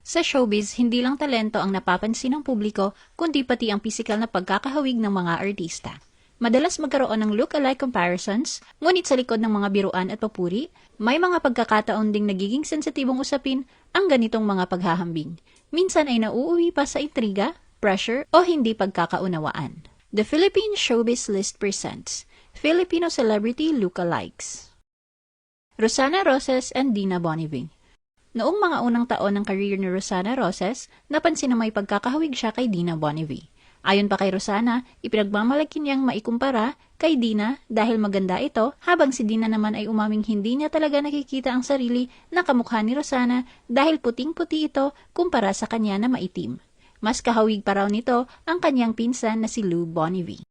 Sa showbiz, hindi lang talento ang napapansin ng publiko, kundi pati ang pisikal na pagkakahawig ng mga artista. Madalas magkaroon ng look-alike comparisons, ngunit sa likod ng mga biruan at papuri, may mga pagkakataon ding nagiging sensitibong usapin ang ganitong mga paghahambing. Minsan ay nauuwi pa sa intriga, pressure, o hindi pagkakaunawaan. The Philippine Showbiz List presents Filipino Celebrity Look-alikes. Rosana Roses and Dina Bonnevie. Noong mga unang taon ng career ni Rosana Roses, napansin na may pagkakahawig siya kay Dina Bonnevie. Ayon pa kay Rosana, ipinagmamalaki niyang maikumpara kay Dina dahil maganda ito, habang si Dina naman ay umaming hindi niya talaga nakikita ang sarili na kamukha ni Rosana dahil puting-puti ito kumpara sa kanya na maitim. Mas kahawig pa raw nito ang kanyang pinsan na si Lou Bonnevie.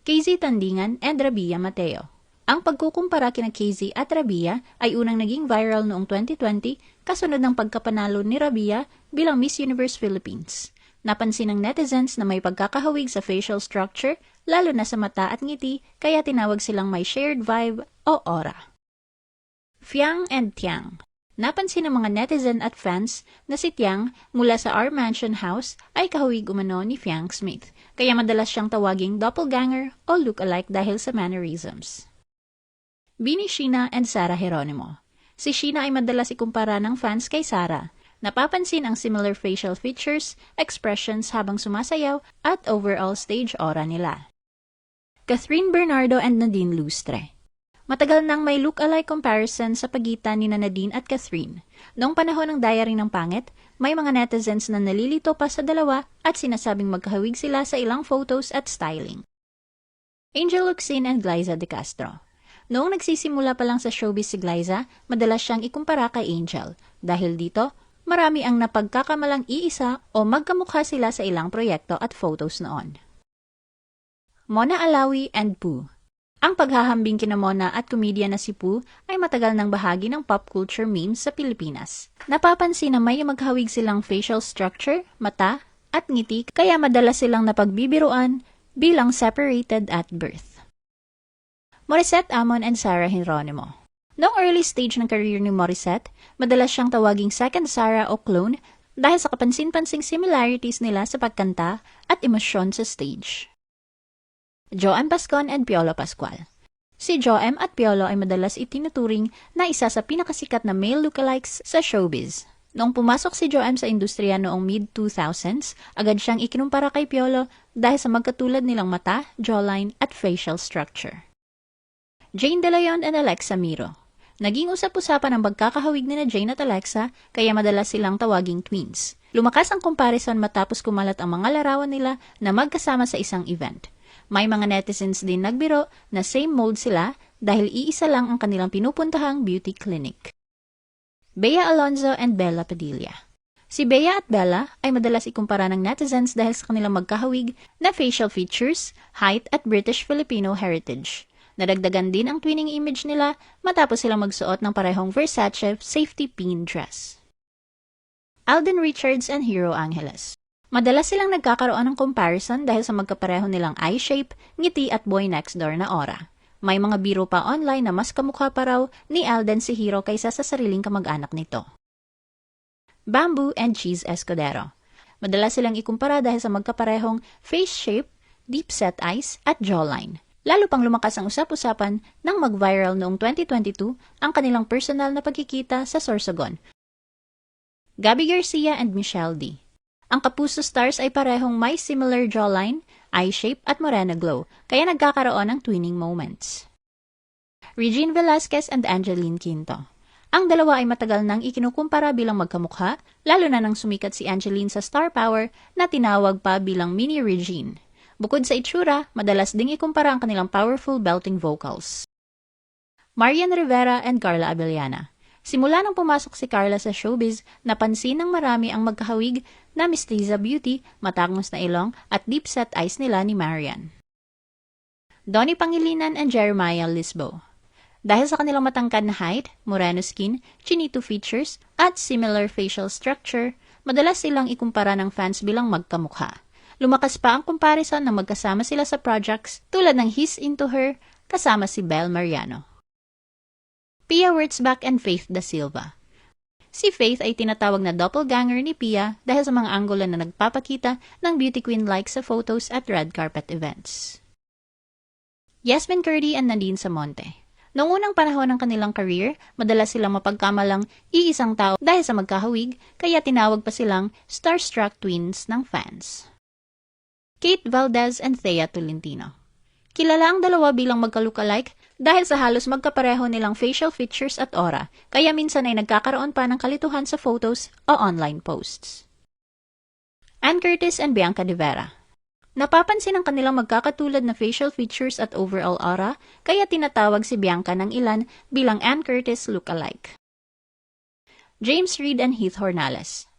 KZ Tandingan and Rabia Mateo. Ang pagkukumpara kina KZ at Rabia ay unang naging viral noong 2020 kasunod ng pagkapanalo ni Rabia bilang Miss Universe Philippines. Napansin ng netizens na may pagkakahawig sa facial structure, lalo na sa mata at ngiti, kaya tinawag silang may shared vibe o aura. Fiang and Tiang. Napansin ng mga netizen at fans na si Tiang mula sa Our Mansion House ay kahawig umano ni Fiang Smith, kaya madalas siyang tawaging doppelganger o look-alike dahil sa mannerisms. Bini Sheena and Sarah Geronimo. Si Sheena ay madalas ikumpara ng fans kay Sarah. Napapansin ang similar facial features, expressions habang sumasayaw at overall stage aura nila. Catherine Bernardo and Nadine Lustre. Matagal nang may look-alike comparison sa pagitan ni Nadine at Catherine. Noong panahon ng Diary ng Pangit, may mga netizens na nalilito pa sa dalawa at sinasabing magkahawig sila sa ilang photos at styling. Angel Locsin and Glyza De Castro. Noong nagsisimula pa lang sa showbiz si Glyza, madalas siyang ikumpara kay Angel. Dahil dito, marami ang napagkakamalang iisa o magkamukha sila sa ilang proyekto at photos noon. Mona Alawi and Poo. Ang paghahambing kina Mona at komedya na si Poo ay matagal ng bahagi ng pop culture memes sa Pilipinas. Napapansin na may maghawig silang facial structure, mata, at ngiti, kaya madalas silang napagbibiruan bilang separated at birth. Morissette Amon and Sarah Geronimo. Noong early stage ng career ni Morissette, madalas siyang tawaging second Sarah o clone dahil sa kapansin-pansing similarities nila sa pagkanta at emosyon sa stage. Joem Pascon and Piolo Pascual. Si Joem at Piolo ay madalas itinuturing na isa sa pinakasikat na male lookalikes sa showbiz. Noong pumasok si Joem sa industriya noong mid-2000s, agad siyang ikinumpara kay Piolo dahil sa magkatulad nilang mata, jawline at facial structure. Jane De Leon and Alexa Miro. Naging usap-usapan ang pagkakahawig ni na Jane at Alexa, kaya madalas silang tawaging twins. Lumakas ang comparison matapos kumalat ang mga larawan nila na magkasama sa isang event. May mga netizens din nagbiro na same mold sila dahil iisa lang ang kanilang pinupuntahang beauty clinic. Bea Alonzo and Bella Padilla. Si Bea at Bella ay madalas ikumpara ng netizens dahil sa kanilang magkahawig na facial features, height at British-Filipino heritage. Nadagdagan din ang twinning image nila matapos silang magsuot ng parehong Versace safety pin dress. Alden Richards and Hero Angeles. Madalas silang nagkakaroon ng comparison dahil sa magkapareho nilang eye shape, ngiti at boy next door na aura. May mga biro pa online na mas kamukha pa raw ni Alden si Hero kaysa sa sariling kamag-anak nito. Bamboo and Cheese Escudero. Madalas silang ikumpara dahil sa magkaparehong face shape, deep set eyes at jawline. Lalo pang lumakas ang usap-usapan nang mag-viral noong 2022 ang kanilang personal na pagkikita sa Sorsogon. Gabby Garcia and Michelle D. Ang Kapuso stars ay parehong may similar jawline, eye shape at morena glow, kaya nagkakaroon ng twinning moments. Regine Velasquez and Angeline Quinto. Ang dalawa ay matagal nang ikinukumpara bilang magkamukha, lalo na nang sumikat si Angeline sa Star Power na tinawag pa bilang Mini Regine. Bukod sa itsura, madalas ding ikumpara ang kanilang powerful belting vocals. Marian Rivera and Carla Abellana. Simula nang pumasok si Carla sa showbiz, napansin ng marami ang magkahawig na mestiza beauty, matangos na ilong at deep-set eyes nila ni Marian. Donnie Pangilinan and Jeremiah Lisbo. Dahil sa kanilang matangkad na height, moreno skin, chinito features, at similar facial structure, madalas silang ikumpara ng fans bilang magkamukha. Lumakas pa ang comparison na magkasama sila sa projects tulad ng He's Into Her kasama si Belle Mariano. Pia Wurtzbach and Faith Da Silva. Si Faith ay tinatawag na doppelganger ni Pia dahil sa mga anggulo na nagpapakita ng beauty queen-like sa photos at red carpet events. Yasmin Curdy and Nadine Samonte. Noong unang panahon ng kanilang career, madalas silang mapagkamalang iisang tao dahil sa magkahawig, kaya tinawag pa silang starstruck twins ng fans. Kate Valdez and Thea Tolentino. Kilala ang dalawa bilang magka-lookalike dahil sa halos magkapareho nilang facial features at aura, kaya minsan ay nagkakaroon pa ng kalituhan sa photos o online posts. Ann Curtis and Bianca De Vera. Napapansin ang kanilang magkakatulad na facial features at overall aura, kaya tinatawag si Bianca ng ilan bilang Ann Curtis lookalike. James Reid and Heath Hornales.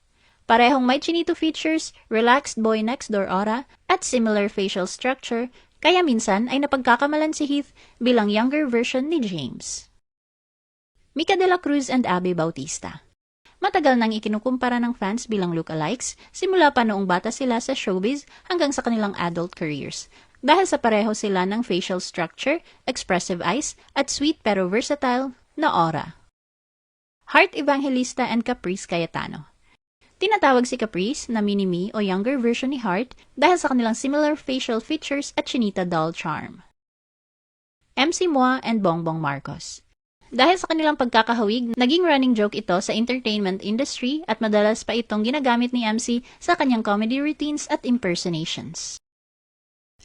Parehong may chinito features, relaxed boy next door aura, at similar facial structure, kaya minsan ay napagkakamalan si Heath bilang younger version ni James. Mica de la Cruz and Abby Bautista. Matagal nang ikinukumpara ng fans bilang lookalikes simula pa noong bata sila sa showbiz hanggang sa kanilang adult careers. Dahil sa pareho sila ng facial structure, expressive eyes, at sweet pero versatile na aura. Heart Evangelista and Caprice Cayetano. Tinatawag si Caprice na mini-me o younger version ni Heart dahil sa kanilang similar facial features at chinita doll charm. MC Moa and Bongbong Marcos. Dahil sa kanilang pagkakahawig, naging running joke ito sa entertainment industry at madalas pa itong ginagamit ni MC sa kanyang comedy routines at impersonations.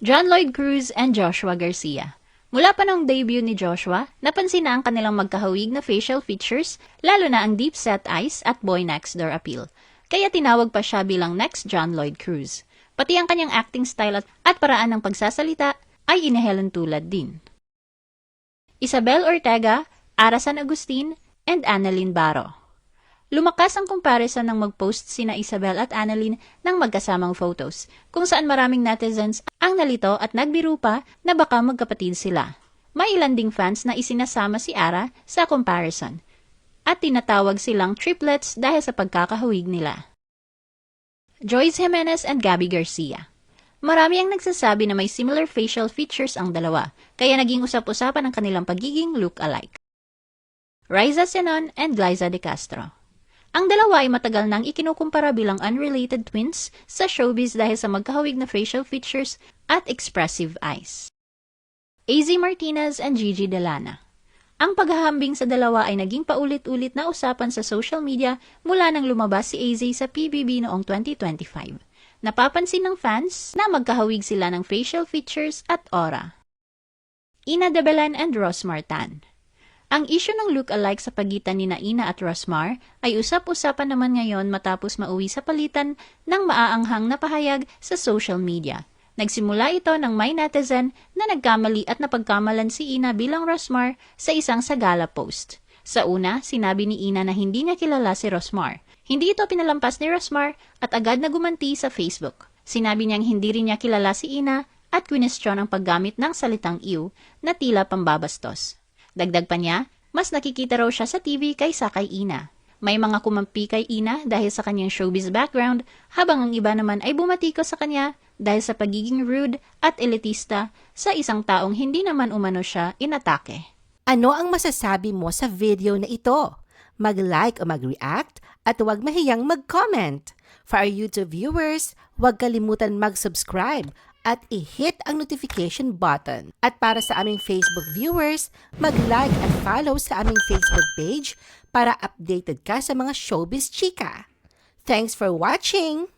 John Lloyd Cruz and Joshua Garcia. Mula pa noong debut ni Joshua, napansin na ang kanilang magkahawig na facial features, lalo na ang deep-set eyes at boy next door appeal. Kaya tinawag pa siya bilang Next John Lloyd Cruz. Pati ang kanyang acting style at paraan ng pagsasalita ay inihelan tulad din. Isabel Ortega, Ara San Agustin, and Annalyn Baro. Lumakas ang comparison ng mag-post sina Isabel at Annalyn ng magkasamang photos, kung saan maraming netizens ang nalito at nagbiro pa na baka magkapatid sila. May ilan ding fans na isinasama si Ara sa comparison, at tinatawag silang triplets dahil sa pagkakahawig nila. Joyce Jimenez and Gabby Garcia. Marami ang nagsasabi na may similar facial features ang dalawa, kaya naging usap-usapan ang kanilang pagiging look-alike. Riza Senon and Glyza De Castro. Ang dalawa ay matagal nang ikinukumpara bilang unrelated twins sa showbiz dahil sa magkahawig na facial features at expressive eyes. AZ Martinez and Gigi Delana. Ang paghahambing sa dalawa ay naging paulit-ulit na usapan sa social media mula nang lumabas si AZ sa PBB noong 2025. Napapansin ng fans na magkahawig sila ng facial features at aura. Ina de Belen and Rosmar Tan. Ang issue ng look-alike sa pagitan ni Ina at Rosmar ay usap-usapan naman ngayon matapos mauwi sa palitan ng maaanghang na pahayag sa social media. Nagsimula ito ng may netizen na nagkamali at napagkamalan si Ina bilang Rosmar sa isang sagala post. Sa una, sinabi ni Ina na hindi niya kilala si Rosmar. Hindi ito pinalampas ni Rosmar at agad na gumanti sa Facebook. Sinabi niyang hindi rin niya kilala si Ina at kwinestyon ang paggamit ng salitang ew na tila pambabastos. Dagdag pa niya, mas nakikita raw siya sa TV kaysa kay Ina. May mga kumampi kay Ina dahil sa kanyang showbiz background, habang ang iba naman ay bumatiko sa kanya dahil sa pagiging rude at elitista sa isang taong hindi naman umano siya inatake. Ano ang masasabi mo sa video na ito? Mag-like o mag-react at huwag mahiyang mag-comment. For our YouTube viewers, huwag kalimutan mag-subscribe at i-hit ang notification button. At para sa aming Facebook viewers, mag-like at follow sa aming Facebook page para updated ka sa mga showbiz chika. Thanks for watching!